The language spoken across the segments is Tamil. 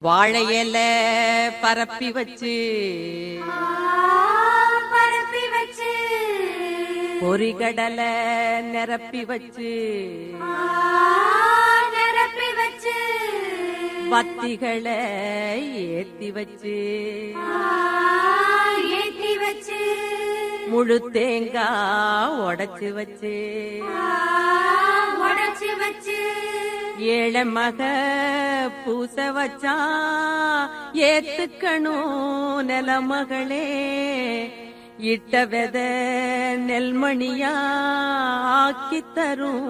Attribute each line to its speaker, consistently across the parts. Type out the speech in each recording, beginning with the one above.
Speaker 1: வாழையில பரப்பி வச்சு பொறிகடலை நிரப்பி வச்சு வத்திகளை ஏத்தி வச்சு முழு தேங்காய் உடைச்சு வச்சு ஏழை மக பூச வச்சா ஏத்துக்கணும் நிலமகளே இட்ட வெத நெல்மணியா ஆக்கி தரும்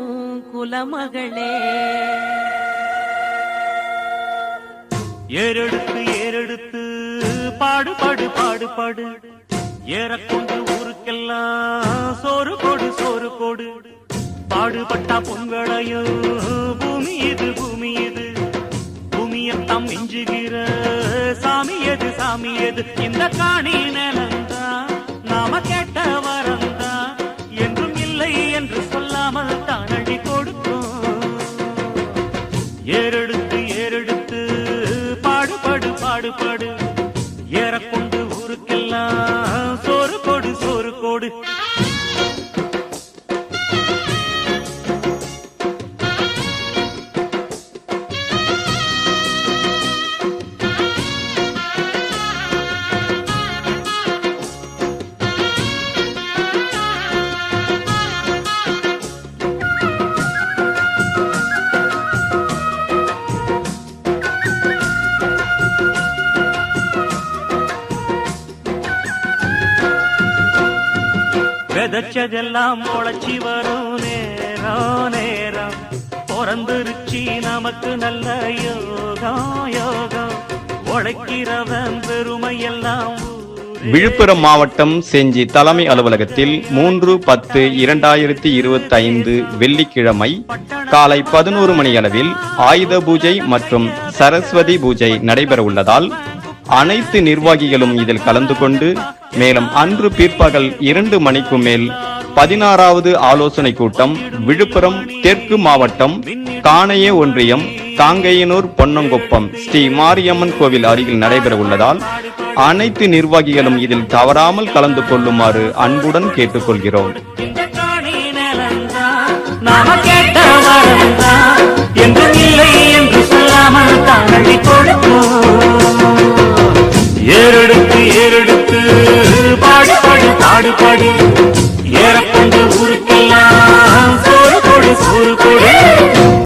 Speaker 1: குலமகளே.
Speaker 2: ஏறெடுத்து ஏறெடுத்து பாடு பாடு பாடு பாடு ஏறக்கொண்டு ஊருக்கெல்லாம் சோறு போடு சோறு போடு பாடுபட்டா பொங்கலையோ பூமி இது பூமி இது பூமியத்தாம் மிஞ்சுகிற சாமி எது சாமி எது இந்த காணி நிலந்தா நாம கேட்ட வரந்தா என்றும் இல்லை என்று சொல்லாமல் தான் அழி கொடுக்கும். ஏறெடுத்து ஏறெடுத்து பாடுபடு பாடுபடு ஏறக்கொண்டு ஊருக்கெல்லாம் சோறு போடு சோறு போடு. விதைச்சதெல்லாம் முளைச்சி வரும் நேரம் நேரம் பிறந்துருச்சி நமக்கு நல்ல யோகம் யோகம் உழைக்கிறவன் பெருமையெல்லாம்.
Speaker 3: விழுப்புரம் மாவட்டம் செஞ்சி தலைமை அலுவலகத்தில் 3/10/2025 வெள்ளிக்கிழமை காலை 11 மணியளவில் ஆயுத பூஜை மற்றும் சரஸ்வதி பூஜை நடைபெற உள்ளதால் அனைத்து நிர்வாகிகளும் இதில் கலந்து கொண்டு மேலும் அன்று பிற்பகல் 2 மணிக்கு மேல் 16வது ஆலோசனை கூட்டம் விழுப்புரம் தெற்கு மாவட்டம் காணைய ஒன்றியம் காங்கையனூர் பொன்னங்குப்பம் ஸ்ரீ மாரியம்மன் கோவில் அருகில் நடைபெற உள்ளதால் அனைத்து நிர்வாகிகளும் இதில் தவறாமல் கலந்து கொள்ளுமாறு அன்புடன் கேட்டுக்கொள்கிறோம்.
Speaker 2: ஏறெடுத்து ஏறெடுத்து பாடு பாடு பாடு பாடு